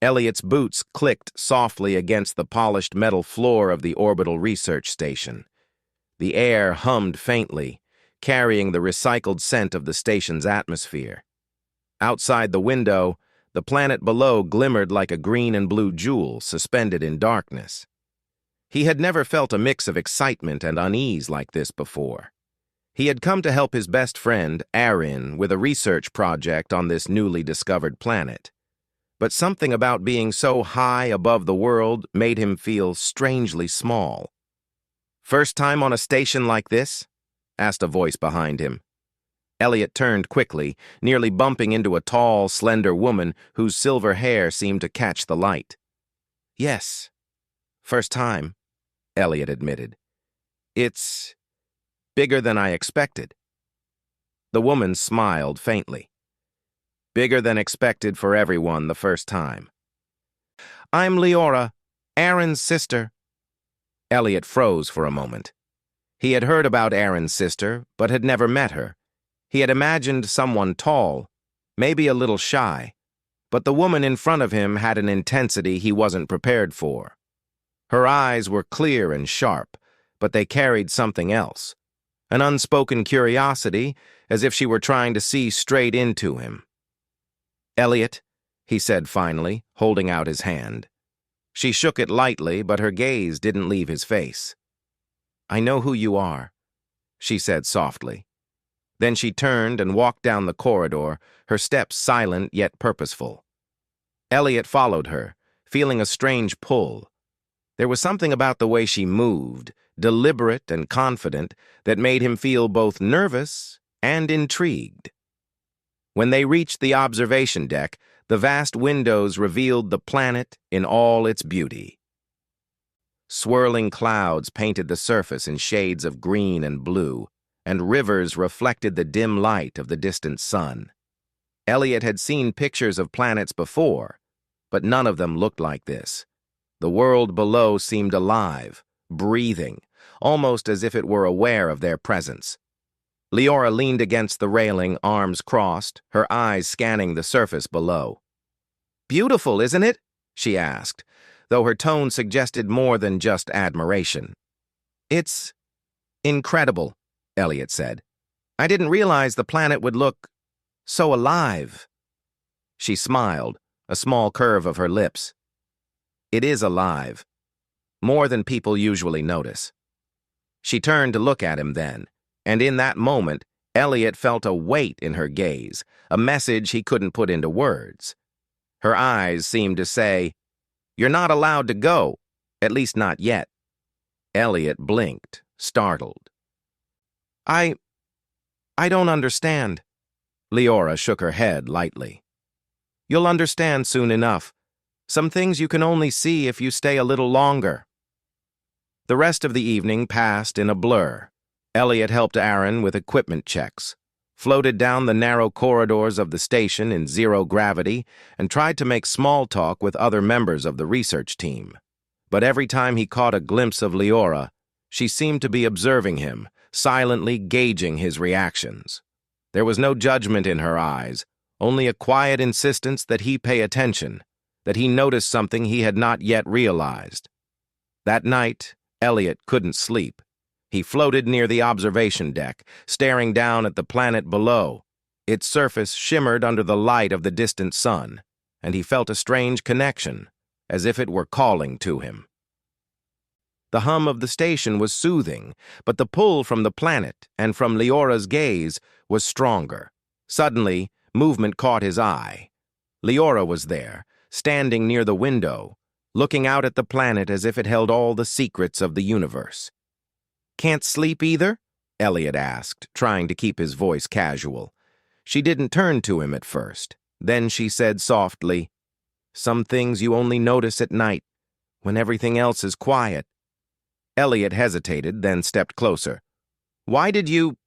Elliot's boots clicked softly against the polished metal floor of the orbital research station. The air hummed faintly, carrying the recycled scent of the station's atmosphere. Outside the window, the planet below glimmered like a green and blue jewel suspended in darkness. He had never felt a mix of excitement and unease like this before. He had come to help his best friend, Aaron, with a research project on this newly discovered planet. But something about being so high above the world made him feel strangely small. "First time on a station like this?" asked a voice behind him. Elliot turned quickly, nearly bumping into a tall, slender woman whose silver hair seemed to catch the light. "Yes, first time," Elliot admitted. "It's bigger than I expected." The woman smiled faintly. "Bigger than expected for everyone the first time." "I'm Leora, Aaron's sister." Elliot froze for a moment. He had heard about Aaron's sister, but had never met her. He had imagined someone tall, maybe a little shy, but the woman in front of him had an intensity he wasn't prepared for. Her eyes were clear and sharp, but they carried something else, an unspoken curiosity, as if she were trying to see straight into him. "Elliot," he said finally, holding out his hand. She shook it lightly, but her gaze didn't leave his face. "I know who you are," she said softly. Then she turned and walked down the corridor, her steps silent yet purposeful. Elliot followed her, feeling a strange pull. There was something about the way she moved, deliberate and confident, that made him feel both nervous and intrigued. When they reached the observation deck, the vast windows revealed the planet in all its beauty. Swirling clouds painted the surface in shades of green and blue, and rivers reflected the dim light of the distant sun. Elliot had seen pictures of planets before, but none of them looked like this. The world below seemed alive, breathing, almost as if it were aware of their presence. Leora leaned against the railing, arms crossed, her eyes scanning the surface below. "Beautiful, isn't it?" she asked, though her tone suggested more than just admiration. "It's incredible," Elliot said. "I didn't realize the planet would look so alive." She smiled, a small curve of her lips. "It is alive. More than people usually notice." She turned to look at him then, and in that moment, Elliot felt a weight in her gaze, a message he couldn't put into words. Her eyes seemed to say, "You're not allowed to go, at least not yet." Elliot blinked, startled. I don't understand." Leora shook her head lightly. "You'll understand soon enough. Some things you can only see if you stay a little longer." The rest of the evening passed in a blur. Elliot helped Aaron with equipment checks, floated down the narrow corridors of the station in zero gravity, and tried to make small talk with other members of the research team. But every time he caught a glimpse of Leora, she seemed to be observing him, silently gauging his reactions. There was no judgment in her eyes, only a quiet insistence that he pay attention, that he noticed something he had not yet realized. That night, Elliot couldn't sleep. He floated near the observation deck, staring down at the planet below. Its surface shimmered under the light of the distant sun, and he felt a strange connection, as if it were calling to him. The hum of the station was soothing, but the pull from the planet and from Leora's gaze was stronger. Suddenly, movement caught his eye. Leora was there, standing near the window, looking out at the planet as if it held all the secrets of the universe. "Can't sleep either?" Elliot asked, trying to keep his voice casual. She didn't turn to him at first. Then she said softly, "Some things you only notice at night, when everything else is quiet." Elliot hesitated, then stepped closer. "Why did you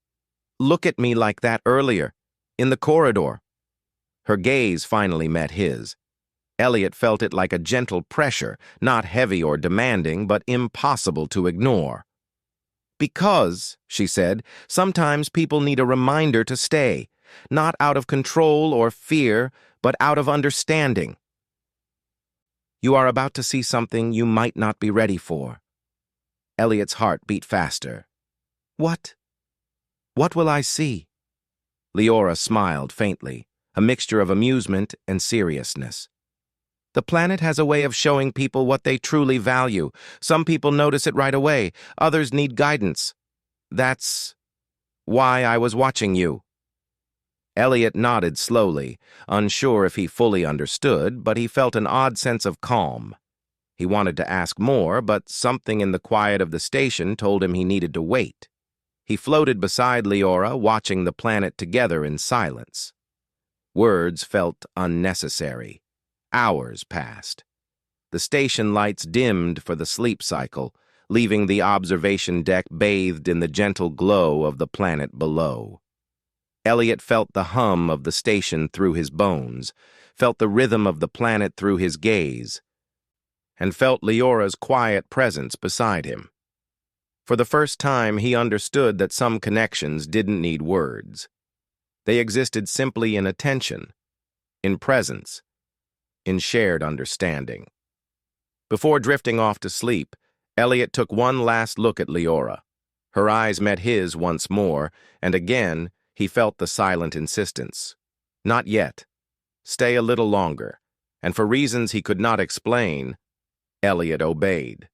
look at me like that earlier, in the corridor?" Her gaze finally met his. Elliot felt it like a gentle pressure, not heavy or demanding, but impossible to ignore. "Because," she said, "sometimes people need a reminder to stay, not out of control or fear, but out of understanding." You are about to see something you might not be ready for. Elliot's heart beat faster. What? What will I see? Leora smiled faintly, a mixture of amusement and seriousness. The planet has a way of showing people what they truly value. Some people notice it right away, others need guidance. That's why I was watching you. Elliot nodded slowly, unsure if he fully understood, but he felt an odd sense of calm. He wanted to ask more, but something in the quiet of the station told him he needed to wait. He floated beside Leora, watching the planet together in silence. Words felt unnecessary. Hours passed. The station lights dimmed for the sleep cycle, leaving the observation deck bathed in the gentle glow of the planet below. Elliot felt the hum of the station through his bones, felt the rhythm of the planet through his gaze, and felt Leora's quiet presence beside him. For the first time, he understood that some connections didn't need words. They existed simply in attention, in presence, in shared understanding. Before drifting off to sleep, Elliot took one last look at Leora. Her eyes met his once more, and again he felt the silent insistence. Not yet. Stay a little longer. And for reasons he could not explain, Elliot obeyed.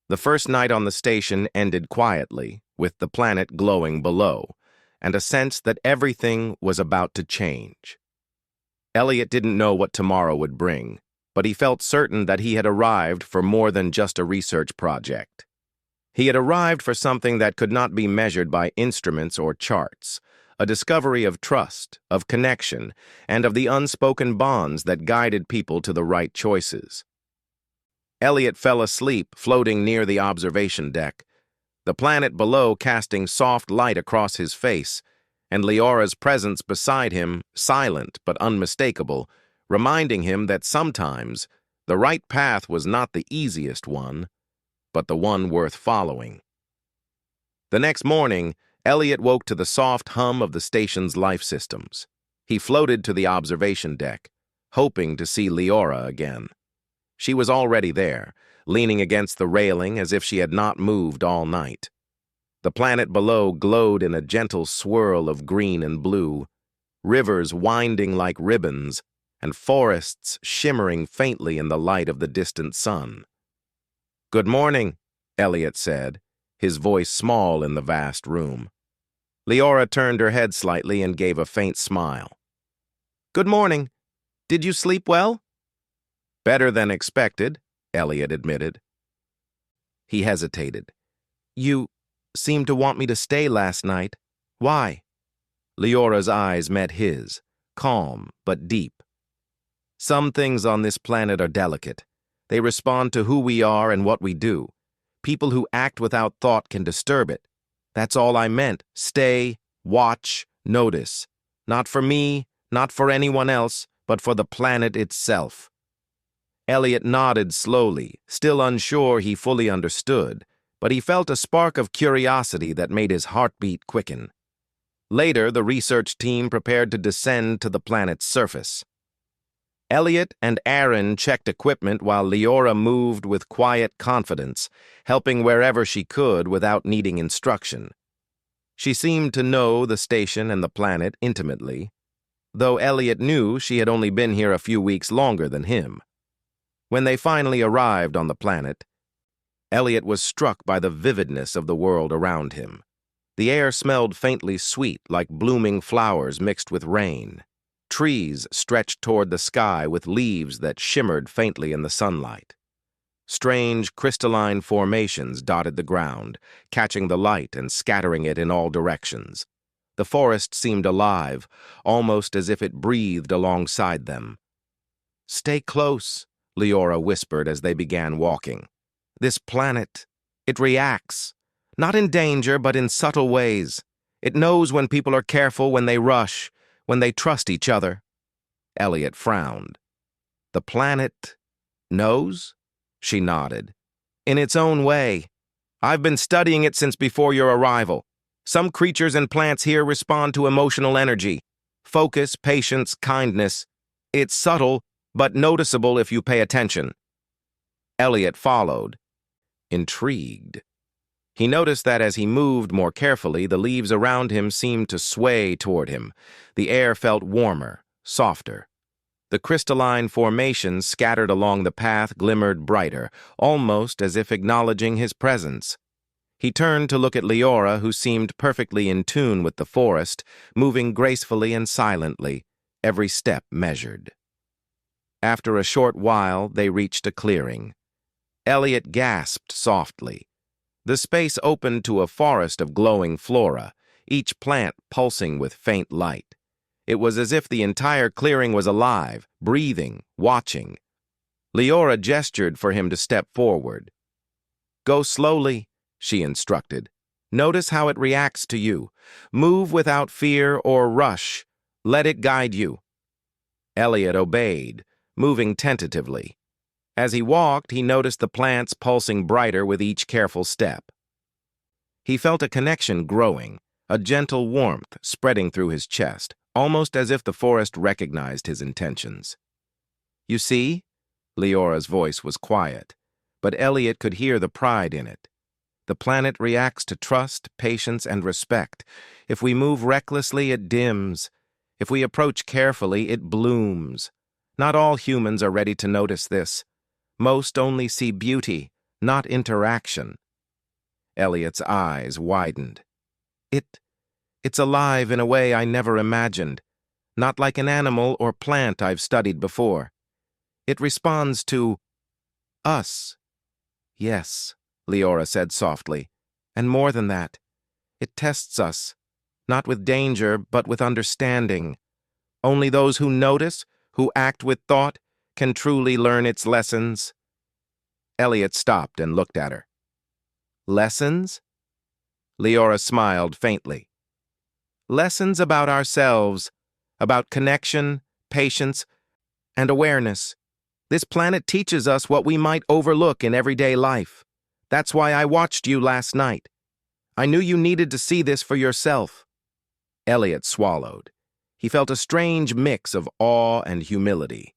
The first night on the station ended quietly, with the planet glowing below, and a sense that everything was about to change. Elliot didn't know what tomorrow would bring, but he felt certain that he had arrived for more than just a research project. He had arrived for something that could not be measured by instruments or charts, a discovery of trust, of connection, and of the unspoken bonds that guided people to the right choices. Elliot fell asleep, floating near the observation deck, the planet below casting soft light across his face, and Leora's presence beside him, silent but unmistakable, reminding him that sometimes the right path was not the easiest one, but the one worth following. The next morning, Elliot woke to the soft hum of the station's life systems. He floated to the observation deck, hoping to see Leora again. She was already there, leaning against the railing as if she had not moved all night. The planet below glowed in a gentle swirl of green and blue, rivers winding like ribbons, and forests shimmering faintly in the light of the distant sun. "Good morning," Elliot said, his voice small in the vast room. Leora turned her head slightly and gave a faint smile. "Good morning. Did you sleep well?" "Better than expected," Elliot admitted. He hesitated. "You seemed to want me to stay last night. Why?" Leora's eyes met his, calm but deep. "Some things on this planet are delicate. They respond to who we are and what we do. People who act without thought can disturb it. That's all I meant. Stay, watch, notice. Not for me, not for anyone else, but for the planet itself." Elliot nodded slowly, still unsure he fully understood, but he felt a spark of curiosity that made his heartbeat quicken. Later, the research team prepared to descend to the planet's surface. Elliot and Aaron checked equipment while Leora moved with quiet confidence, helping wherever she could without needing instruction. She seemed to know the station and the planet intimately, though Elliot knew she had only been here a few weeks longer than him. When they finally arrived on the planet, Elliot was struck by the vividness of the world around him. The air smelled faintly sweet, like blooming flowers mixed with rain. Trees stretched toward the sky with leaves that shimmered faintly in the sunlight. Strange, crystalline formations dotted the ground, catching the light and scattering it in all directions. The forest seemed alive, almost as if it breathed alongside them. "Stay close," Leora whispered as they began walking. "This planet, it reacts. Not in danger, but in subtle ways. It knows when people are careful, when they rush, when they trust each other." Elliot frowned. "The planet knows?" She nodded. "In its own way. I've been studying it since before your arrival. Some creatures and plants here respond to emotional energy. Focus, patience, kindness. It's subtle, but noticeable if you pay attention. Elliot followed, intrigued. He noticed that as he moved more carefully, the leaves around him seemed to sway toward him. The air felt warmer, softer. The crystalline formations scattered along the path glimmered brighter, almost as if acknowledging his presence. He turned to look at Leora, who seemed perfectly in tune with the forest, moving gracefully and silently, every step measured. After a short while, they reached a clearing. Elliot gasped softly. The space opened to a forest of glowing flora, each plant pulsing with faint light. It was as if the entire clearing was alive, breathing, watching. Leora gestured for him to step forward. "Go slowly," she instructed. "Notice how it reacts to you. Move without fear or rush. Let it guide you." Elliot obeyed, moving tentatively. As he walked, he noticed the plants pulsing brighter with each careful step. He felt a connection growing, a gentle warmth spreading through his chest, almost as if the forest recognized his intentions. "You see?" Leora's voice was quiet, but Elliot could hear the pride in it. "The planet reacts to trust, patience, and respect. If we move recklessly, it dims. If we approach carefully, it blooms. Not all humans are ready to notice this. Most only see beauty, not interaction." Elliot's eyes widened. It's alive in a way I never imagined. Not like an animal or plant I've studied before. It responds to us." "Yes," Leora said softly. "And more than that, it tests us, not with danger, but with understanding. Only those who notice, who act with thought, can truly learn its lessons." Elliot stopped and looked at her. "Lessons?" Leora smiled faintly. "Lessons about ourselves, about connection, patience, and awareness. This planet teaches us what we might overlook in everyday life. That's why I watched you last night. I knew you needed to see this for yourself." Elliot swallowed. He felt a strange mix of awe and humility.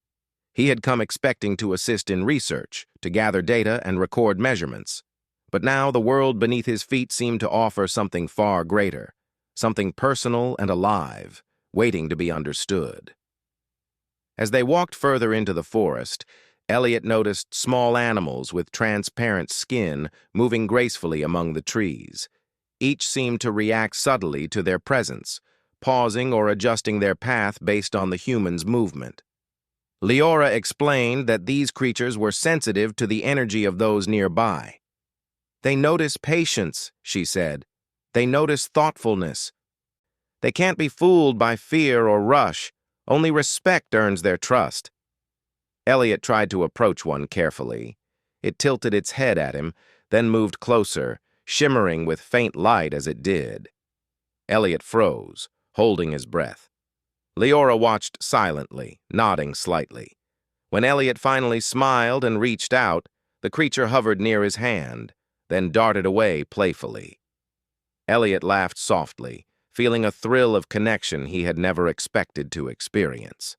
He had come expecting to assist in research, to gather data and record measurements. But now the world beneath his feet seemed to offer something far greater, something personal and alive, waiting to be understood. As they walked further into the forest, Elliot noticed small animals with transparent skin moving gracefully among the trees. Each seemed to react subtly to their presence, pausing or adjusting their path based on the human's movement. Leora explained that these creatures were sensitive to the energy of those nearby. "They notice patience," she said. "They notice thoughtfulness. They can't be fooled by fear or rush. Only respect earns their trust." Elliot tried to approach one carefully. It tilted its head at him, then moved closer, shimmering with faint light as it did. Elliot froze, holding his breath. Leora watched silently, nodding slightly. When Elliot finally smiled and reached out, the creature hovered near his hand, then darted away playfully. Elliot laughed softly, feeling a thrill of connection he had never expected to experience.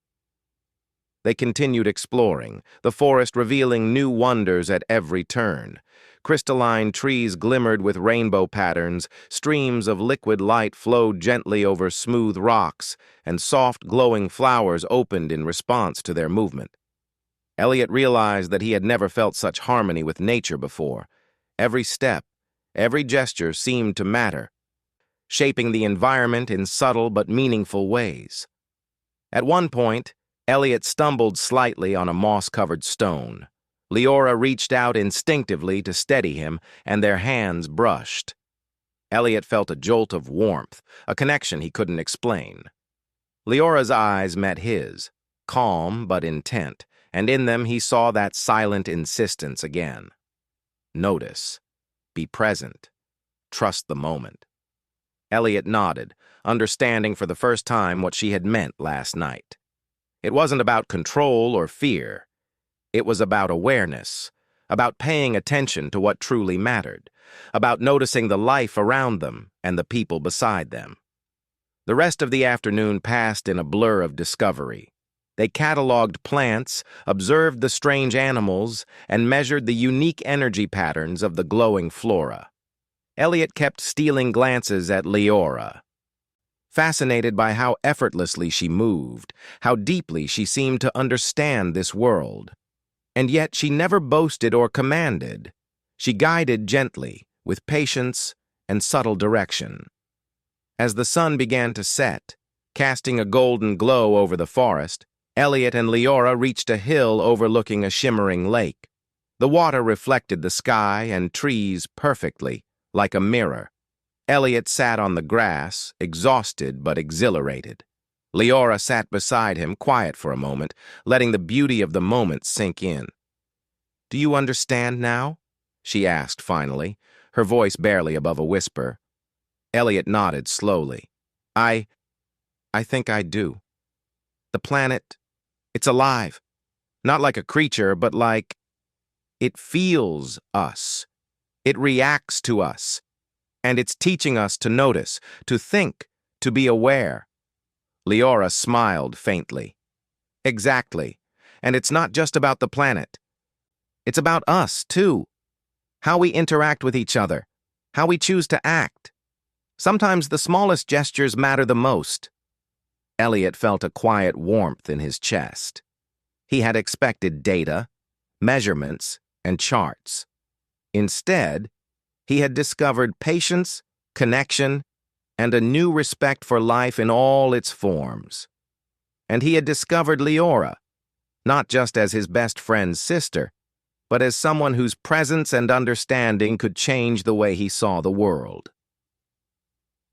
They continued exploring, the forest revealing new wonders at every turn. Crystalline trees glimmered with rainbow patterns, streams of liquid light flowed gently over smooth rocks, and soft, glowing flowers opened in response to their movement. Elliot realized that he had never felt such harmony with nature before. Every step, every gesture seemed to matter, shaping the environment in subtle but meaningful ways. At one point, Elliot stumbled slightly on a moss-covered stone. Leora reached out instinctively to steady him, and their hands brushed. Elliot felt a jolt of warmth, a connection he couldn't explain. Leora's eyes met his, calm but intent, and in them he saw that silent insistence again. Notice. Be present. Trust the moment. Elliot nodded, understanding for the first time what she had meant last night. It wasn't about control or fear. It was about awareness, about paying attention to what truly mattered, about noticing the life around them and the people beside them. The rest of the afternoon passed in a blur of discovery. They cataloged plants, observed the strange animals, and measured the unique energy patterns of the glowing flora. Elliot kept stealing glances at Leora, fascinated by how effortlessly she moved, how deeply she seemed to understand this world. And yet she never boasted or commanded. She guided gently, with patience and subtle direction. As the sun began to set, casting a golden glow over the forest, Elliot and Leora reached a hill overlooking a shimmering lake. The water reflected the sky and trees perfectly, like a mirror. Elliot sat on the grass, exhausted but exhilarated. Leora sat beside him, quiet for a moment, letting the beauty of the moment sink in. "Do you understand now?" she asked finally, her voice barely above a whisper. Elliot nodded slowly. I think I do. The planet, it's alive. Not like a creature, but like it feels us. It reacts to us. And it's teaching us to notice, to think, to be aware." Leora smiled faintly. "Exactly. And it's not just about the planet. It's about us, too. How we interact with each other. How we choose to act. Sometimes the smallest gestures matter the most." Elliot felt a quiet warmth in his chest. He had expected data, measurements, and charts. Instead, he had discovered patience, connection, and a new respect for life in all its forms. And he had discovered Leora, not just as his best friend's sister, but as someone whose presence and understanding could change the way he saw the world.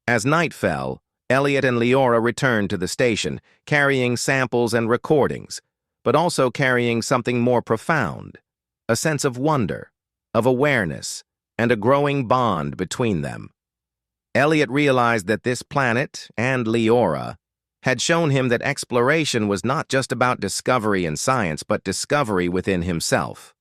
As night fell, Elliot and Leora returned to the station, carrying samples and recordings, but also carrying something more profound, a sense of wonder, of awareness, and a growing bond between them. Elliot realized that this planet, and Leora, had shown him that exploration was not just about discovery in science, but discovery within himself.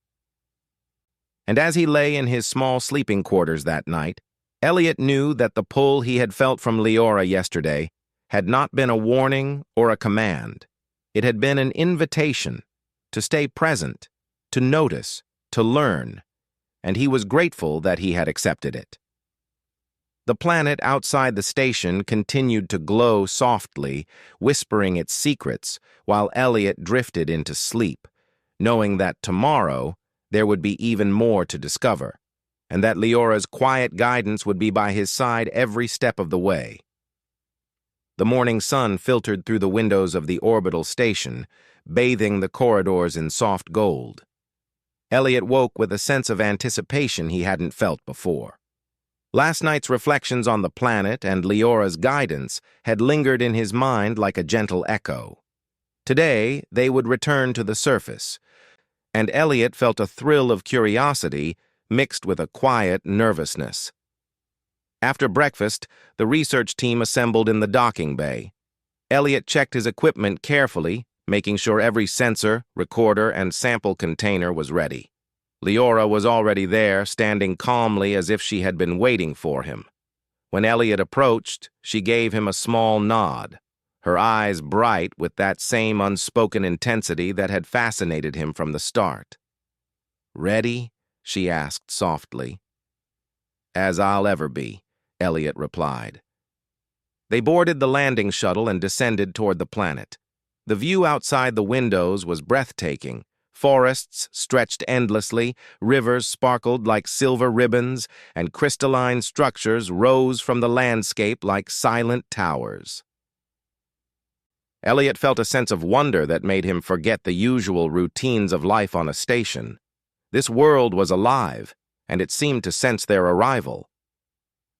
And as he lay in his small sleeping quarters that night, Elliot knew that the pull he had felt from Leora yesterday had not been a warning or a command. It had been an invitation to stay present, to notice, to learn, and he was grateful that he had accepted it. The planet outside the station continued to glow softly, whispering its secrets, while Elliot drifted into sleep, knowing that tomorrow there would be even more to discover, and that Leora's quiet guidance would be by his side every step of the way. The morning sun filtered through the windows of the orbital station, bathing the corridors in soft gold. Elliot woke with a sense of anticipation he hadn't felt before. Last night's reflections on the planet and Leora's guidance had lingered in his mind like a gentle echo. Today, they would return to the surface, and Elliot felt a thrill of curiosity mixed with a quiet nervousness. After breakfast, the research team assembled in the docking bay. Elliot checked his equipment carefully, making sure every sensor, recorder, and sample container was ready. Leora was already there, standing calmly as if she had been waiting for him. When Elliot approached, she gave him a small nod, her eyes bright with that same unspoken intensity that had fascinated him from the start. "Ready?" she asked softly. "As I'll ever be," Elliot replied. They boarded the landing shuttle and descended toward the planet. The view outside the windows was breathtaking. Forests stretched endlessly, rivers sparkled like silver ribbons, and crystalline structures rose from the landscape like silent towers. Elliot felt a sense of wonder that made him forget the usual routines of life on a station. This world was alive, and it seemed to sense their arrival.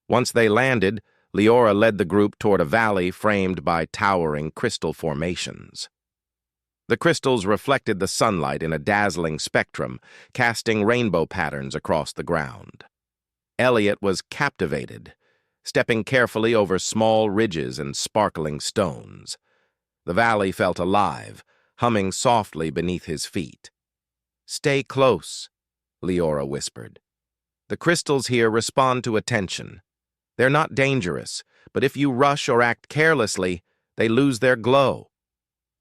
Once they landed, Leora led the group toward a valley framed by towering crystal formations. The crystals reflected the sunlight in a dazzling spectrum, casting rainbow patterns across the ground. Elliot was captivated, stepping carefully over small ridges and sparkling stones. The valley felt alive, humming softly beneath his feet. "Stay close," Leora whispered. "The crystals here respond to attention. They're not dangerous, but if you rush or act carelessly, they lose their glow."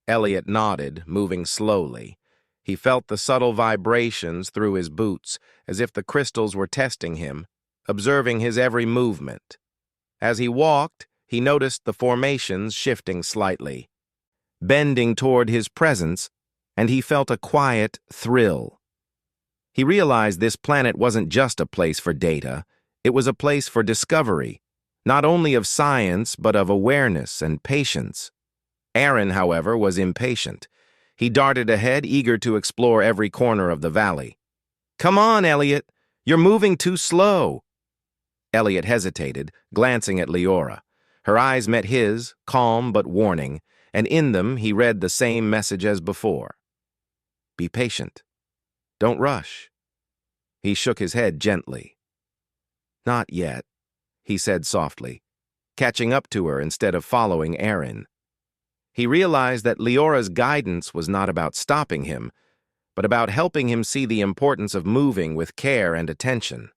Elliot nodded, moving slowly. He felt the subtle vibrations through his boots, as if the crystals were testing him, observing his every movement. As he walked, he noticed the formations shifting slightly, bending toward his presence, and he felt a quiet thrill. He realized this planet wasn't just a place for data, it was a place for discovery, not only of science but of awareness and patience. Aaron, however, was impatient. He darted ahead, eager to explore every corner of the valley. "Come on, Elliot! You're moving too slow!" Elliot hesitated, glancing at Leora. Her eyes met his, calm but warning, and in them he read the same message as before. Be patient. Don't rush. He shook his head gently. Not yet, he said softly, catching up to her instead of following Aaron. He realized that Leora's guidance was not about stopping him, but about helping him see the importance of moving with care and attention.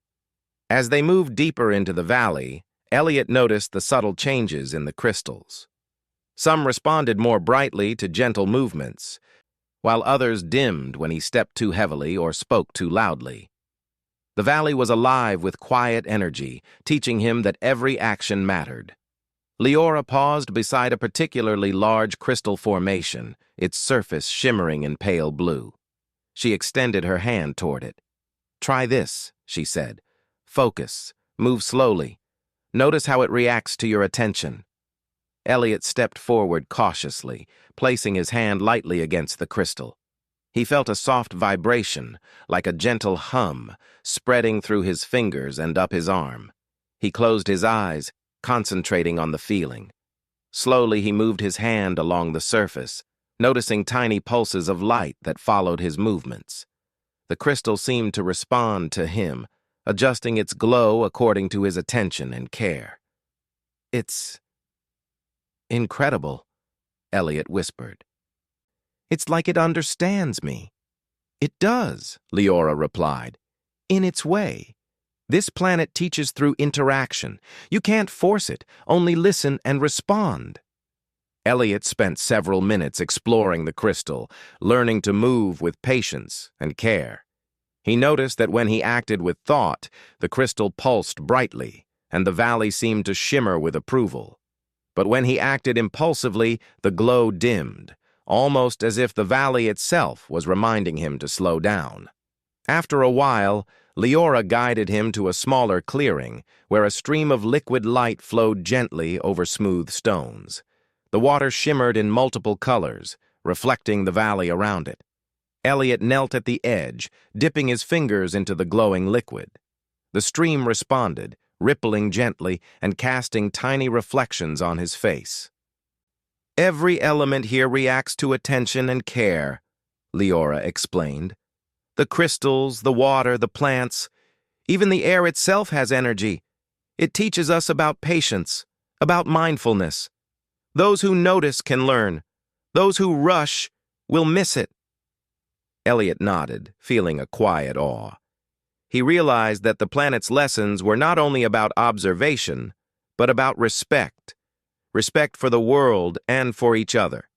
As they moved deeper into the valley, Elliot noticed the subtle changes in the crystals. Some responded more brightly to gentle movements, while others dimmed when he stepped too heavily or spoke too loudly. The valley was alive with quiet energy, teaching him that every action mattered. Leora paused beside a particularly large crystal formation, its surface shimmering in pale blue. She extended her hand toward it. "Try this," she said. "Focus. Move slowly. Notice how it reacts to your attention." Elliot stepped forward cautiously, placing his hand lightly against the crystal. He felt a soft vibration, like a gentle hum, spreading through his fingers and up his arm. He closed his eyes, concentrating on the feeling. Slowly he moved his hand along the surface, noticing tiny pulses of light that followed his movements. The crystal seemed to respond to him, adjusting its glow according to his attention and care. "It's incredible," Elliot whispered. "It's like it understands me." "It does," Leora replied. "In its way. This planet teaches through interaction. You can't force it, only listen and respond." Elliot spent several minutes exploring the crystal, learning to move with patience and care. He noticed that when he acted with thought, the crystal pulsed brightly, and the valley seemed to shimmer with approval. But when he acted impulsively, the glow dimmed, almost as if the valley itself was reminding him to slow down. After a while, Leora guided him to a smaller clearing, where a stream of liquid light flowed gently over smooth stones. The water shimmered in multiple colors, reflecting the valley around it. Elliot knelt at the edge, dipping his fingers into the glowing liquid. The stream responded, rippling gently and casting tiny reflections on his face. "Every element here reacts to attention and care," Leora explained. "The crystals, the water, the plants, even the air itself has energy. It teaches us about patience, about mindfulness. Those who notice can learn. Those who rush will miss it." Elliot nodded, feeling a quiet awe. He realized that the planet's lessons were not only about observation, but about respect. Respect for the world and for each other.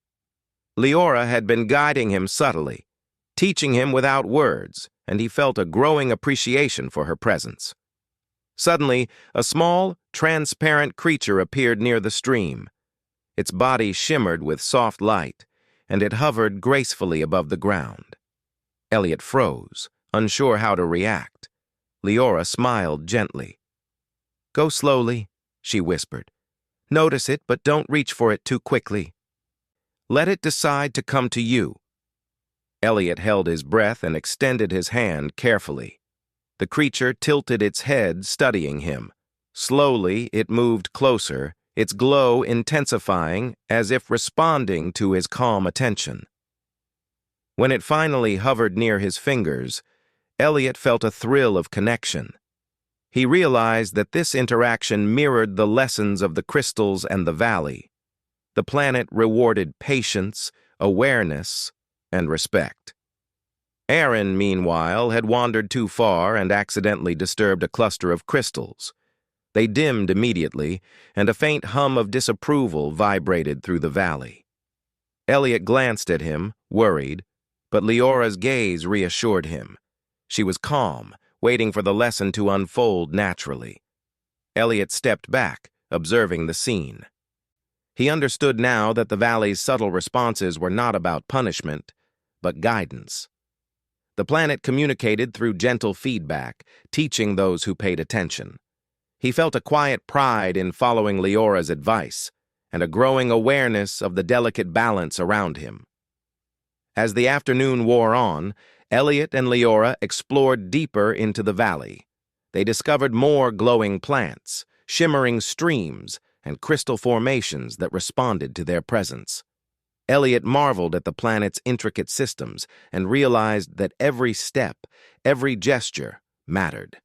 Leora had been guiding him subtly, teaching him without words, and he felt a growing appreciation for her presence. Suddenly, a small, transparent creature appeared near the stream. Its body shimmered with soft light, and it hovered gracefully above the ground. Elliot froze, unsure how to react. Leora smiled gently. "Go slowly," she whispered. "Notice it, but don't reach for it too quickly. Let it decide to come to you." Elliot held his breath and extended his hand carefully. The creature tilted its head, studying him. Slowly, it moved closer, its glow intensifying as if responding to his calm attention. When it finally hovered near his fingers, Elliot felt a thrill of connection. He realized that this interaction mirrored the lessons of the crystals and the valley. The planet rewarded patience, awareness, and respect. Aaron, meanwhile, had wandered too far and accidentally disturbed a cluster of crystals. They dimmed immediately, and a faint hum of disapproval vibrated through the valley. Elliot glanced at him, worried, but Leora's gaze reassured him. She was calm, waiting for the lesson to unfold naturally. Elliot stepped back, observing the scene. He understood now that the valley's subtle responses were not about punishment, but guidance. The planet communicated through gentle feedback, teaching those who paid attention. He felt a quiet pride in following Leora's advice, and a growing awareness of the delicate balance around him. As the afternoon wore on, Elliot and Leora explored deeper into the valley. They discovered more glowing plants, shimmering streams, and crystal formations that responded to their presence. Elliot marveled at the planet's intricate systems and realized that every step, every gesture, mattered.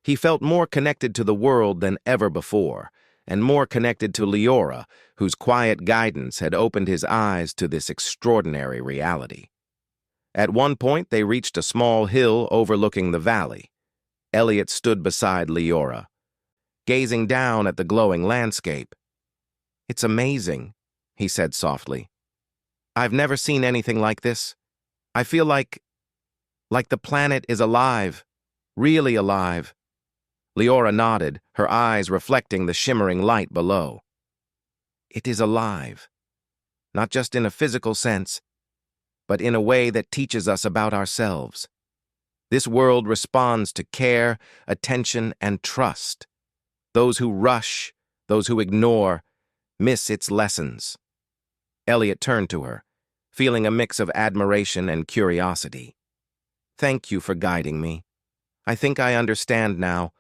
He felt more connected to the world than ever before, and more connected to Leora, whose quiet guidance had opened his eyes to this extraordinary reality. At one point, they reached a small hill overlooking the valley. Elliot stood beside Leora, gazing down at the glowing landscape. "It's amazing," he said softly. "I've never seen anything like this. I feel like the planet is alive, really alive." Leora nodded, her eyes reflecting the shimmering light below. "It is alive, not just in a physical sense, but in a way that teaches us about ourselves. This world responds to care, attention, and trust. Those who rush, those who ignore, miss its lessons." Elliot turned to her, feeling a mix of admiration and curiosity. "Thank you for guiding me. I think I understand now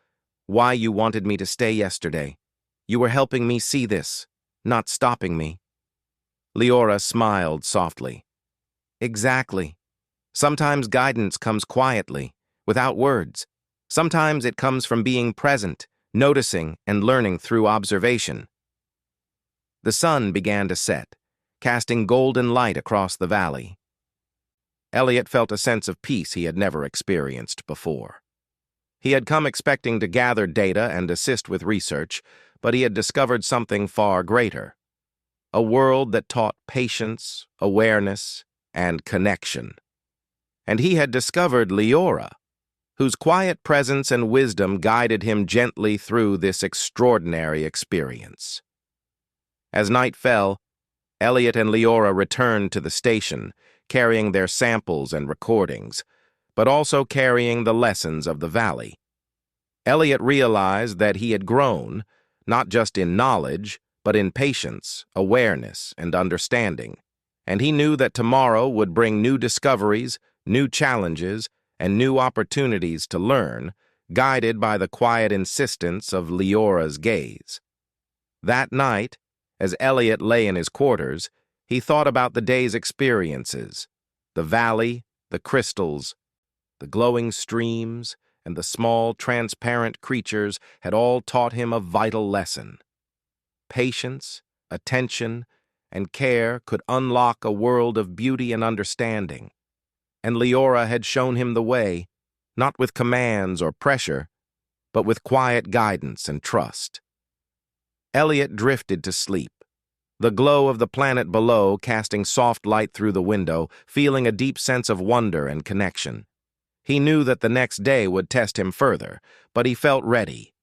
why you wanted me to stay yesterday. You were helping me see this, not stopping me." Leora smiled softly. "Exactly. Sometimes guidance comes quietly, without words. Sometimes it comes from being present, noticing, and learning through observation." The sun began to set, casting golden light across the valley. Elliot felt a sense of peace he had never experienced before. He had come expecting to gather data and assist with research, but he had discovered something far greater. A world that taught patience, awareness, and connection. And he had discovered Leora, whose quiet presence and wisdom guided him gently through this extraordinary experience. As night fell, Elliot and Leora returned to the station, carrying their samples and recordings, but also carrying the lessons of the valley. Elliot realized that he had grown, not just in knowledge, but in patience, awareness, and understanding, and he knew that tomorrow would bring new discoveries, new challenges, and new opportunities to learn, guided by the quiet insistence of Leora's gaze. That night, as Elliot lay in his quarters, he thought about the day's experiences, the valley, the crystals, the glowing streams, and the small, transparent creatures had all taught him a vital lesson. Patience, attention, and care could unlock a world of beauty and understanding. And Leora had shown him the way, not with commands or pressure, but with quiet guidance and trust. Elliot drifted to sleep, the glow of the planet below casting soft light through the window, feeling a deep sense of wonder and connection. He knew that the next day would test him further, but he felt ready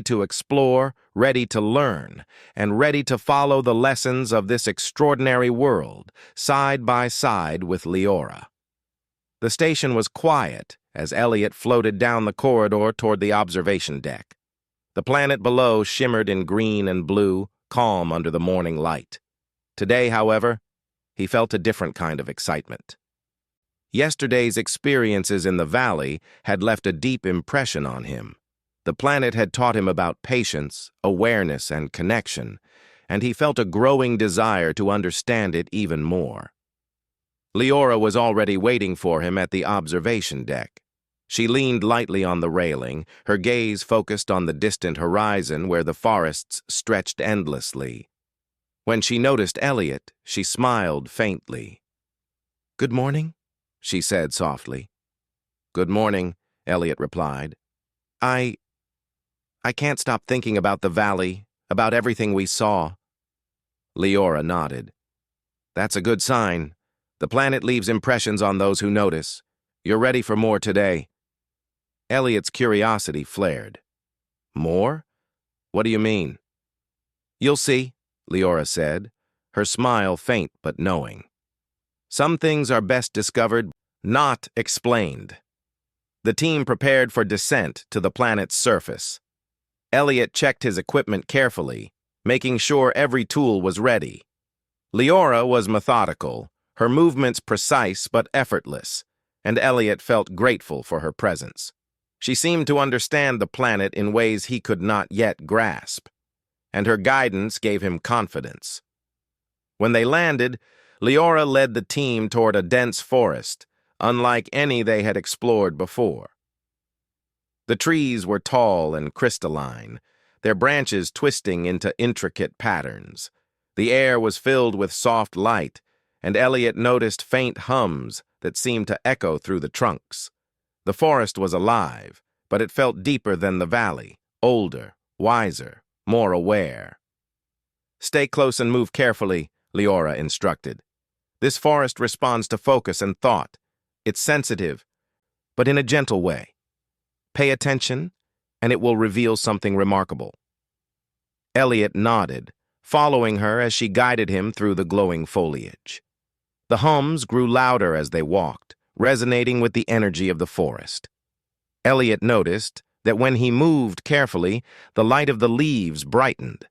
to explore, ready to learn, and ready to follow the lessons of this extraordinary world, side by side with Leora. The station was quiet as Elliot floated down the corridor toward the observation deck. The planet below shimmered in green and blue, calm under the morning light. Today, however, he felt a different kind of excitement. Yesterday's experiences in the valley had left a deep impression on him. The planet had taught him about patience, awareness, and connection, and he felt a growing desire to understand it even more. Leora was already waiting for him at the observation deck. She leaned lightly on the railing, her gaze focused on the distant horizon where the forests stretched endlessly. When she noticed Elliot, she smiled faintly. "Good morning," she said softly. "Good morning," Elliot replied. I can't stop thinking about the valley, about everything we saw." Leora nodded. That's a good sign. The planet leaves impressions on those who notice. You're ready for more today. Elliot's curiosity flared. More? What do you mean? You'll see, Leora said, her smile faint but knowing. Some things are best discovered, not explained. The team prepared for descent to the planet's surface. Elliot checked his equipment carefully, making sure every tool was ready. Leora was methodical, her movements precise but effortless, and Elliot felt grateful for her presence. She seemed to understand the planet in ways he could not yet grasp, and her guidance gave him confidence. When they landed, Leora led the team toward a dense forest, unlike any they had explored before. The trees were tall and crystalline, their branches twisting into intricate patterns. The air was filled with soft light, and Elliot noticed faint hums that seemed to echo through the trunks. The forest was alive, but it felt deeper than the valley, older, wiser, more aware. Stay close and move carefully, Leora instructed. This forest responds to focus and thought. It's sensitive, but in a gentle way. Pay attention, and it will reveal something remarkable. Elliot nodded, following her as she guided him through the glowing foliage. The hums grew louder as they walked, resonating with the energy of the forest. Elliot noticed that when he moved carefully, the light of the leaves brightened.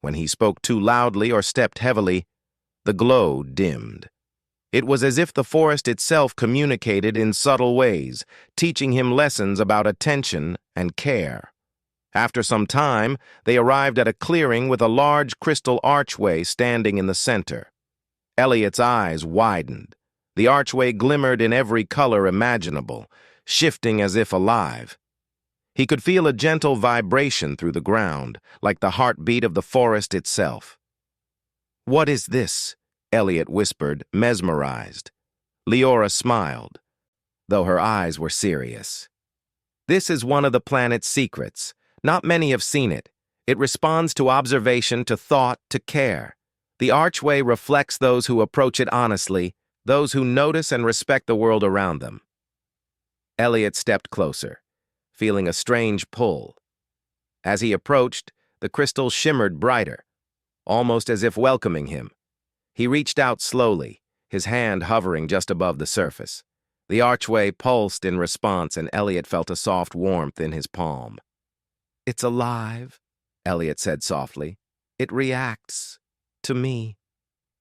When he spoke too loudly or stepped heavily, the glow dimmed. It was as if the forest itself communicated in subtle ways, teaching him lessons about attention and care. After some time, they arrived at a clearing with a large crystal archway standing in the center. Elliot's eyes widened. The archway glimmered in every color imaginable, shifting as if alive. He could feel a gentle vibration through the ground, like the heartbeat of the forest itself. "What is this?" Elliot whispered, mesmerized. Leora smiled, though her eyes were serious. "This is one of the planet's secrets. Not many have seen it. It responds to observation, to thought, to care. The archway reflects those who approach it honestly, those who notice and respect the world around them." Elliot stepped closer, feeling a strange pull. As he approached, the crystal shimmered brighter, almost as if welcoming him. He reached out slowly, his hand hovering just above the surface. The archway pulsed in response, and Elliot felt a soft warmth in his palm. "It's alive," Elliot said softly. "It reacts to me."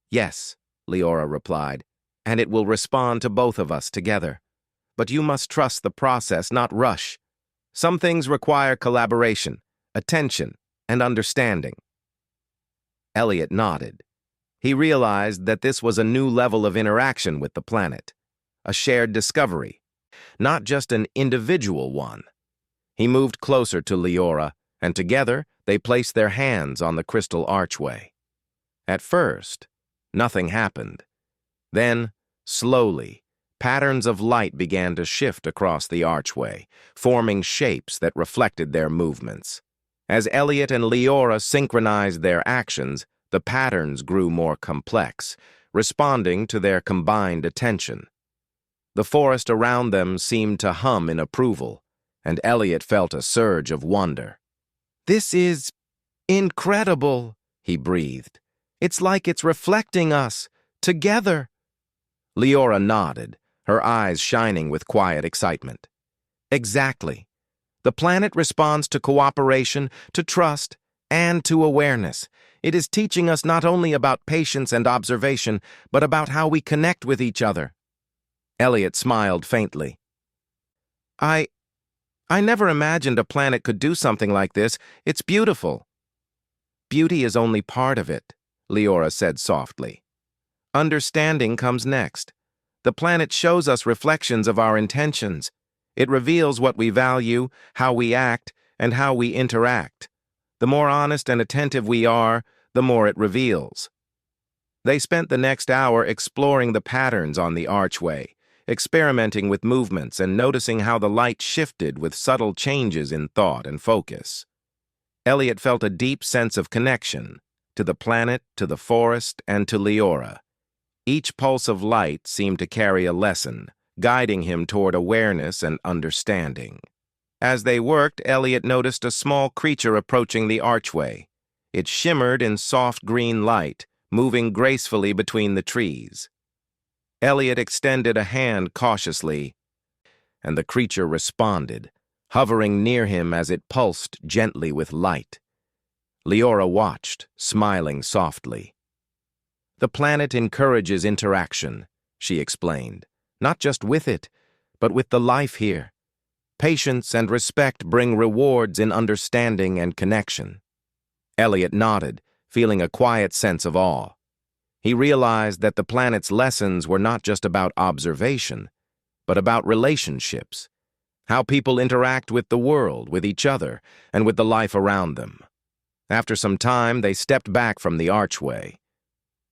"Yes," Leora replied, "and it will respond to both of us together. But you must trust the process, not rush. Some things require collaboration, attention, and understanding." Elliot nodded. He realized that this was a new level of interaction with the planet, a shared discovery, not just an individual one. He moved closer to Leora, and together they placed their hands on the crystal archway. At first, nothing happened. Then, slowly, patterns of light began to shift across the archway, forming shapes that reflected their movements. As Elliot and Leora synchronized their actions, the patterns grew more complex, responding to their combined attention. The forest around them seemed to hum in approval, and Elliot felt a surge of wonder. "This is incredible," he breathed. "It's like it's reflecting us, together." Leora nodded, her eyes shining with quiet excitement. "Exactly. The planet responds to cooperation, to trust, and to awareness. It is teaching us not only about patience and observation, but about how we connect with each other." Elliot smiled faintly. I never imagined a planet could do something like this. It's beautiful." "Beauty is only part of it," Leora said softly. "Understanding comes next. The planet shows us reflections of our intentions. It reveals what we value, how we act, and how we interact. The more honest and attentive we are, the more it reveals." They spent the next hour exploring the patterns on the archway, experimenting with movements and noticing how the light shifted with subtle changes in thought and focus. Elliot felt a deep sense of connection to the planet, to the forest, and to Leora. Each pulse of light seemed to carry a lesson, guiding him toward awareness and understanding. As they worked, Elliot noticed a small creature approaching the archway. It shimmered in soft green light, moving gracefully between the trees. Elliot extended a hand cautiously, and the creature responded, hovering near him as it pulsed gently with light. Leora watched, smiling softly. "The planet encourages interaction," she explained, "not just with it, but with the life here. Patience and respect bring rewards in understanding and connection." Elliot nodded, feeling a quiet sense of awe. He realized that the planet's lessons were not just about observation, but about relationships, how people interact with the world, with each other, and with the life around them. After some time, they stepped back from the archway.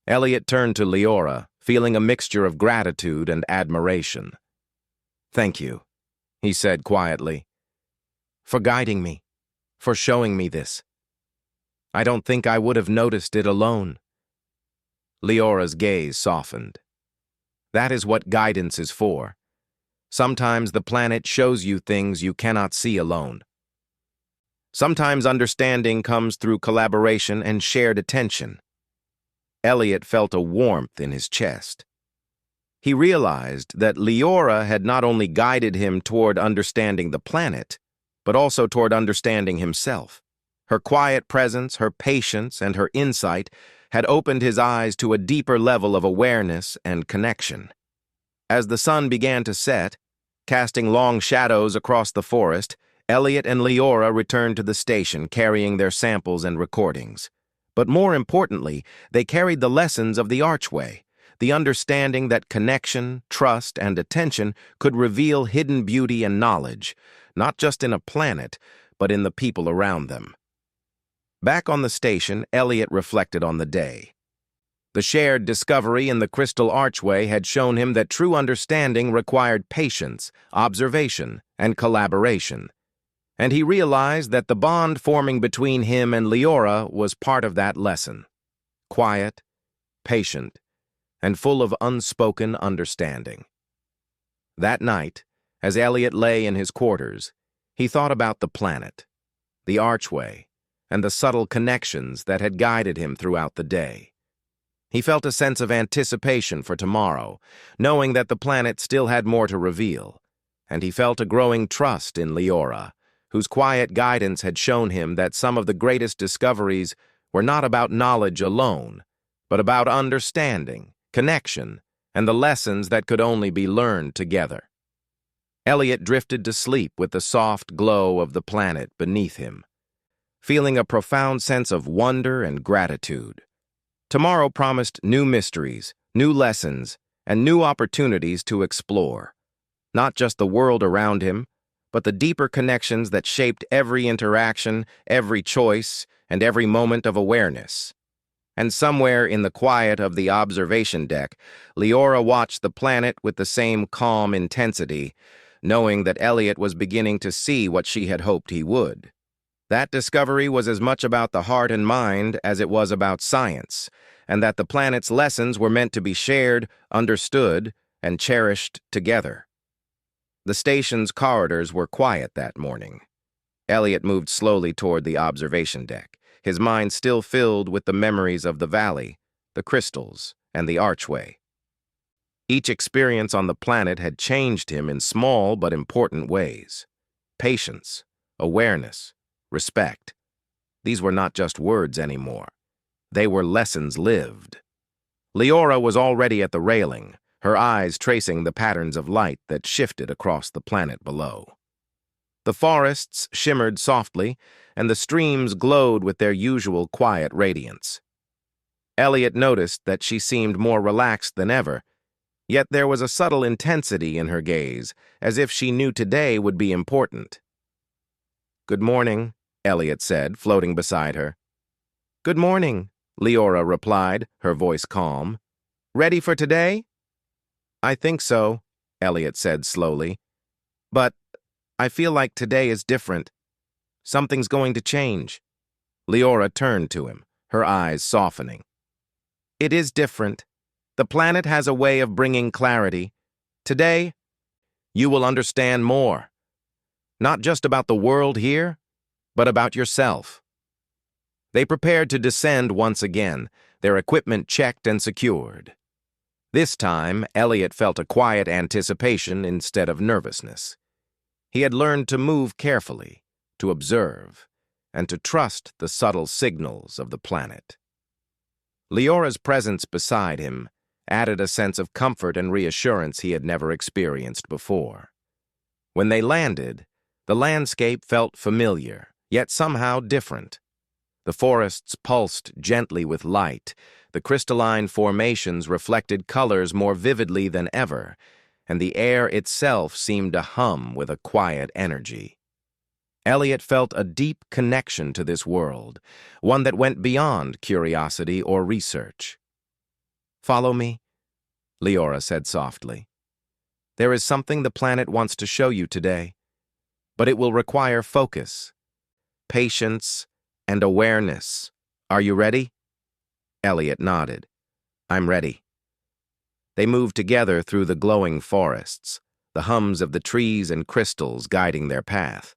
Elliot turned to Leora, feeling a mixture of gratitude and admiration. "Thank you," he said quietly, "for guiding me, for showing me this. I don't think I would have noticed it alone." Leora's gaze softened. "That is what guidance is for. Sometimes the planet shows you things you cannot see alone. Sometimes understanding comes through collaboration and shared attention." Elliot felt a warmth in his chest. He realized that Leora had not only guided him toward understanding the planet, but also toward understanding himself. Her quiet presence, her patience, and her insight had opened his eyes to a deeper level of awareness and connection. As the sun began to set, casting long shadows across the forest, Elliot and Leora returned to the station carrying their samples and recordings. But more importantly, they carried the lessons of the archway, the understanding that connection, trust, and attention could reveal hidden beauty and knowledge, not just in a planet, but in the people around them. Back on the station, Elliot reflected on the day. The shared discovery in the crystal archway had shown him that true understanding required patience, observation, and collaboration. And he realized that the bond forming between him and Leora was part of that lesson. Quiet, patient, and full of unspoken understanding. That night, as Elliot lay in his quarters, he thought about the planet, the archway, and the subtle connections that had guided him throughout the day. He felt a sense of anticipation for tomorrow, knowing that the planet still had more to reveal, and he felt a growing trust in Leora, whose quiet guidance had shown him that some of the greatest discoveries were not about knowledge alone, but about understanding, connection, and the lessons that could only be learned together. Elliot drifted to sleep with the soft glow of the planet beneath him, feeling a profound sense of wonder and gratitude. Tomorrow promised new mysteries, new lessons, and new opportunities to explore. Not just the world around him, but the deeper connections that shaped every interaction, every choice, and every moment of awareness. And somewhere in the quiet of the observation deck, Leora watched the planet with the same calm intensity, knowing that Elliot was beginning to see what she had hoped he would. That discovery was as much about the heart and mind as it was about science, and that the planet's lessons were meant to be shared, understood, and cherished together. The station's corridors were quiet that morning. Elliot moved slowly toward the observation deck, his mind still filled with the memories of the valley, the crystals, and the archway. Each experience on the planet had changed him in small but important ways. Patience, awareness, respect. These were not just words anymore. They were lessons lived. Leora was already at the railing, her eyes tracing the patterns of light that shifted across the planet below. The forests shimmered softly, and the streams glowed with their usual quiet radiance. Elliot noticed that she seemed more relaxed than ever, yet there was a subtle intensity in her gaze, as if she knew today would be important. "Good morning," Elliot said, floating beside her. "Good morning," Leora replied, her voice calm. "Ready for today?" "I think so," Elliot said slowly. "But I feel like today is different. Something's going to change." Leora turned to him, her eyes softening. "It is different. The planet has a way of bringing clarity. Today, you will understand more, not just about the world here, but about yourself. They prepared to descend once again, their equipment checked and secured. This time, Elliot felt a quiet anticipation instead of nervousness. He had learned to move carefully, to observe, and to trust the subtle signals of the planet. Leora's presence beside him added a sense of comfort and reassurance he had never experienced before. When they landed, the landscape felt familiar, yet somehow different. The forests pulsed gently with light, the crystalline formations reflected colors more vividly than ever, and the air itself seemed to hum with a quiet energy. Elliot felt a deep connection to this world, one that went beyond curiosity or research. "Follow me," Leora said softly. "There is something the planet wants to show you today, but it will require focus, patience, and awareness. Are you ready?" Elliot nodded. "I'm ready." They moved together through the glowing forests, the hums of the trees and crystals guiding their path.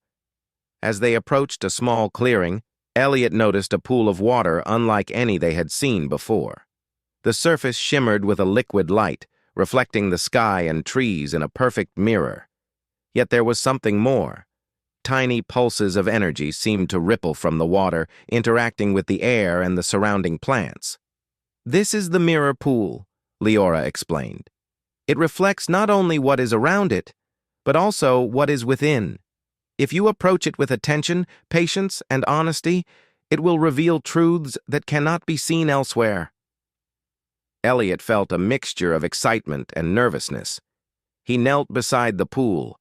As they approached a small clearing, Elliot noticed a pool of water unlike any they had seen before. The surface shimmered with a liquid light, reflecting the sky and trees in a perfect mirror. Yet there was something more. Tiny pulses of energy seemed to ripple from the water, interacting with the air and the surrounding plants. "This is the mirror pool," Leora explained. "It reflects not only what is around it, but also what is within. If you approach it with attention, patience, and honesty, it will reveal truths that cannot be seen elsewhere." Elliot felt a mixture of excitement and nervousness. He knelt beside the pool,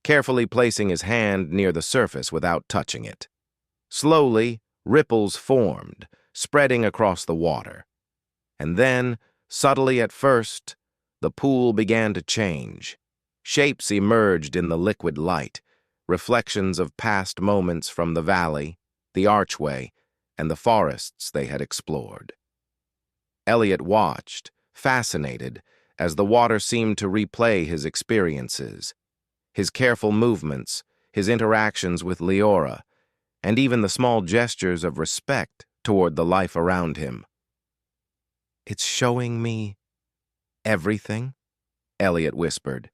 carefully placing his hand near the surface without touching it. Slowly, ripples formed, spreading across the water. And then, subtly at first, the pool began to change. Shapes emerged in the liquid light, reflections of past moments from the valley, the archway, and the forests they had explored. Elliot watched, fascinated, as the water seemed to replay his experiences. His careful movements, his interactions with Leora, and even the small gestures of respect toward the life around him. "It's showing me everything?" Elliot whispered.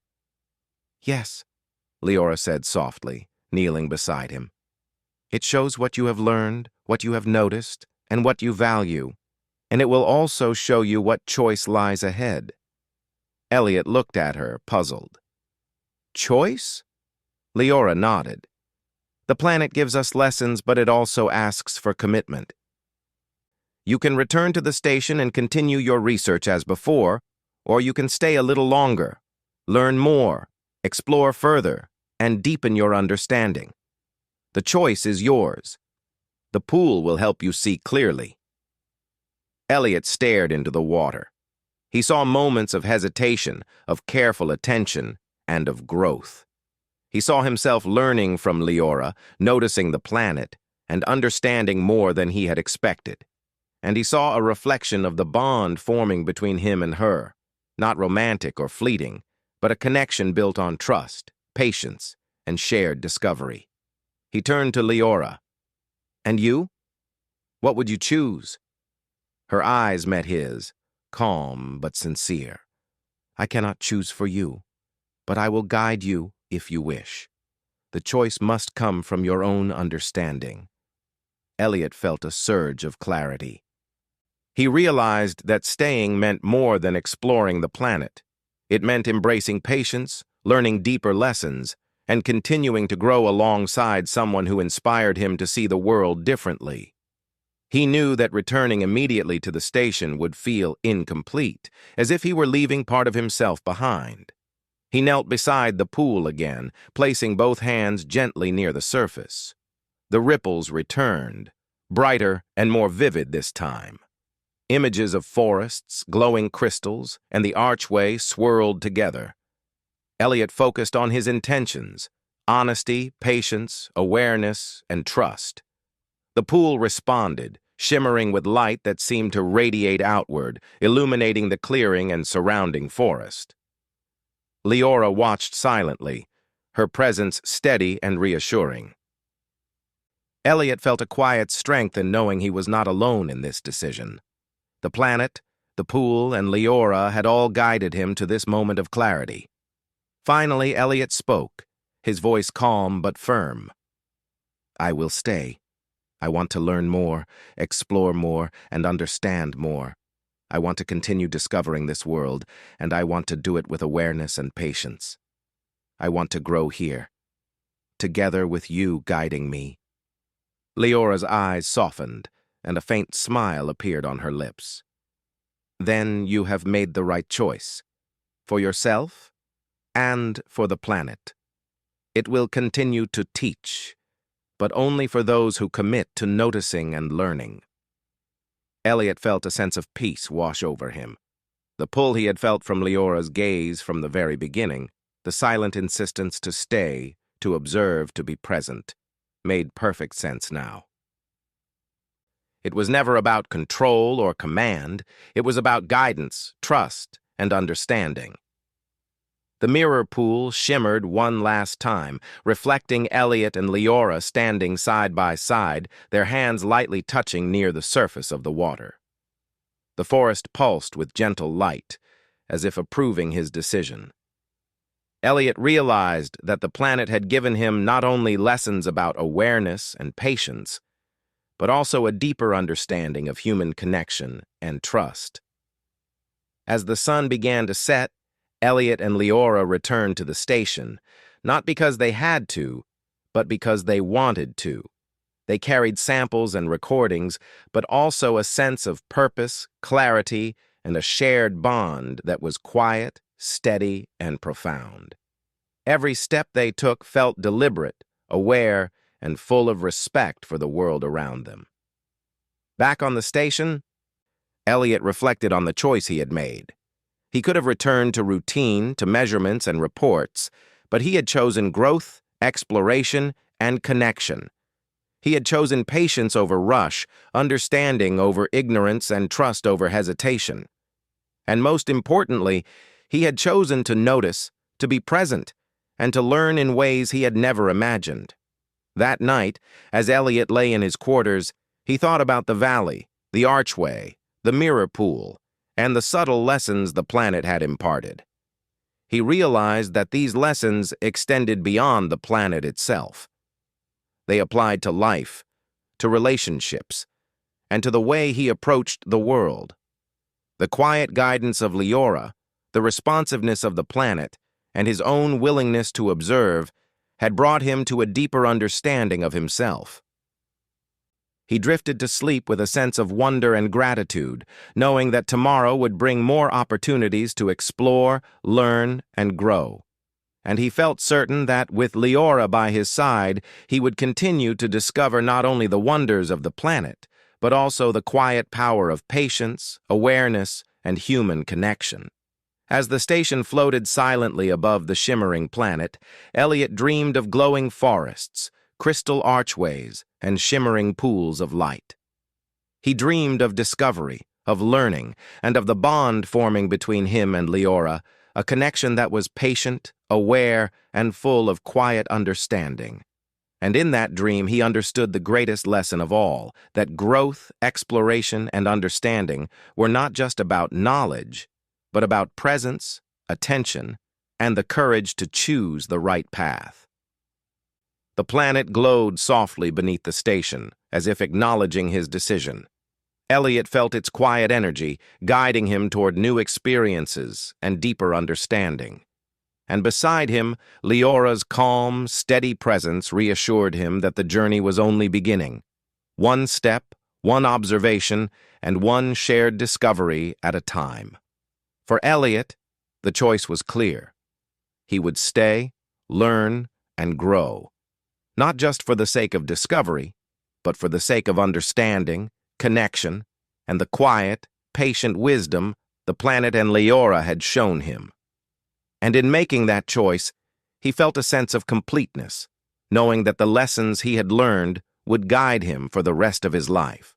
"Yes," Leora said softly, kneeling beside him. "It shows what you have learned, what you have noticed, and what you value, and it will also show you what choice lies ahead." Elliot looked at her, puzzled. "Choice?" Leora nodded. "The planet gives us lessons, but it also asks for commitment. You can return to the station and continue your research as before, or you can stay a little longer, learn more, explore further, and deepen your understanding. The choice is yours. The pool will help you see clearly." Elliot stared into the water. He saw moments of hesitation, of careful attention, and of growth. He saw himself learning from Leora, noticing the planet, and understanding more than he had expected. And he saw a reflection of the bond forming between him and her, not romantic or fleeting, but a connection built on trust, patience, and shared discovery. He turned to Leora. "And you? What would you choose?" Her eyes met his, calm but sincere. "I cannot choose for you, but I will guide you if you wish. The choice must come from your own understanding." Elliot felt a surge of clarity. He realized that staying meant more than exploring the planet. It meant embracing patience, learning deeper lessons, and continuing to grow alongside someone who inspired him to see the world differently. He knew that returning immediately to the station would feel incomplete, as if he were leaving part of himself behind. He knelt beside the pool again, placing both hands gently near the surface. The ripples returned, brighter and more vivid this time. Images of forests, glowing crystals, and the archway swirled together. Elliot focused on his intentions: honesty, patience, awareness, and trust. The pool responded, shimmering with light that seemed to radiate outward, illuminating the clearing and surrounding forest. Leora watched silently, her presence steady and reassuring. Elliot felt a quiet strength in knowing he was not alone in this decision. The planet, the pool, and Leora had all guided him to this moment of clarity. Finally, Elliot spoke, his voice calm but firm. "I will stay. I want to learn more, explore more, and understand more. I want to continue discovering this world, and I want to do it with awareness and patience. I want to grow here, together with you guiding me." Leora's eyes softened, and a faint smile appeared on her lips. "Then you have made the right choice, for yourself and for the planet. It will continue to teach, but only for those who commit to noticing and learning." Elliot felt a sense of peace wash over him. The pull he had felt from Leora's gaze from the very beginning, the silent insistence to stay, to observe, to be present, made perfect sense now. It was never about control or command. It was about guidance, trust, and understanding. The mirror pool shimmered one last time, reflecting Elliot and Leora standing side by side, their hands lightly touching near the surface of the water. The forest pulsed with gentle light, as if approving his decision. Elliot realized that the planet had given him not only lessons about awareness and patience, but also a deeper understanding of human connection and trust. As the sun began to set, Elliot and Leora returned to the station, not because they had to, but because they wanted to. They carried samples and recordings, but also a sense of purpose, clarity, and a shared bond that was quiet, steady, and profound. Every step they took felt deliberate, aware, and full of respect for the world around them. Back on the station, Elliot reflected on the choice he had made. He could have returned to routine, to measurements and reports, but he had chosen growth, exploration, and connection. He had chosen patience over rush, understanding over ignorance, and trust over hesitation. And most importantly, he had chosen to notice, to be present, and to learn in ways he had never imagined. That night, as Elliot lay in his quarters, he thought about the valley, the archway, the mirror pool, and the subtle lessons the planet had imparted. He realized that these lessons extended beyond the planet itself. They applied to life, to relationships, and to the way he approached the world. The quiet guidance of Leora, the responsiveness of the planet, and his own willingness to observe had brought him to a deeper understanding of himself. He drifted to sleep with a sense of wonder and gratitude, knowing that tomorrow would bring more opportunities to explore, learn, and grow. And he felt certain that, with Leora by his side, he would continue to discover not only the wonders of the planet, but also the quiet power of patience, awareness, and human connection. As the station floated silently above the shimmering planet, Elliot dreamed of glowing forests, crystal archways, and shimmering pools of light. He dreamed of discovery, of learning, and of the bond forming between him and Leora, a connection that was patient, aware, and full of quiet understanding. And in that dream he understood the greatest lesson of all, that growth, exploration, and understanding were not just about knowledge, but about presence, attention, and the courage to choose the right path. The planet glowed softly beneath the station, as if acknowledging his decision. Elliot felt its quiet energy, guiding him toward new experiences and deeper understanding. And beside him, Leora's calm, steady presence reassured him that the journey was only beginning. One step, one observation, and one shared discovery at a time. For Elliot, the choice was clear. He would stay, learn, and grow, not just for the sake of discovery, but for the sake of understanding, connection, and the quiet, patient wisdom the planet and Leora had shown him. And in making that choice, he felt a sense of completeness, knowing that the lessons he had learned would guide him for the rest of his life.